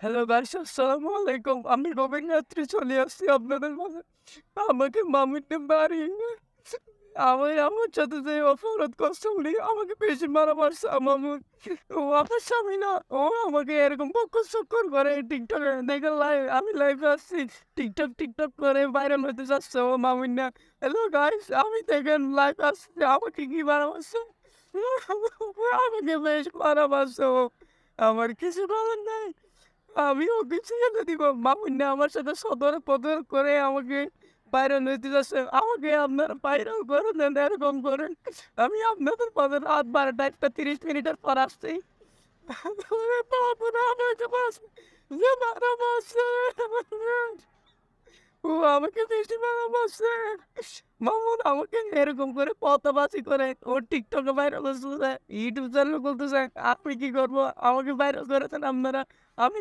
Hello guys, আসসালামু আলাইকুম। আমি রবিন যাত্রী চলে আসছি আপনাদের মাঝে। আমাকে মামুনের বাড়ি আমি আমার সাথে যে অপরাধ করছে উনি আমাকে বেশি মারা মারছে মামুন। ও আমার স্বামী না। ও আমাকে এরকম বকর-চক্কর করে টিকটকে দেখে আমি লাইভে আসছি। টিকটক করে ভাইরাল হতে যাচ্ছে ও মামুন না। হ্যালো গাইস, আমি দেখেন লাইভে আসছি আমাকে কি মারা মারছে। আমাকে বেশ মারা মারছে ও। আমার কিছু বলার নাই। আমি ওকে ছেড়ে দিব। মামুন্না আমার সাথে সদর-পদর করে আমাকে ভাইরাল হইতে যাচ্ছে। আমাকে আপনারা ভাইরাল করে দেন, এরকম করেন। আমি আপনাদের পদের রাত ১২টা ১:৩০ মিনিটের পর আসছি। ওরে বাবুরে আমাকে যে মারা মারছে। ও আমাকে বেশি মারা মারছে। মামুন আমাকে এরকম করে পতাবাজি করে ও টিকটকে ভাইরাল হচ্ছে, ইউটিউব চ্যানেল খুলতেছে। আপনি কি করবো? আমাকে ভাইরাল করে দেন আপনারা। আমি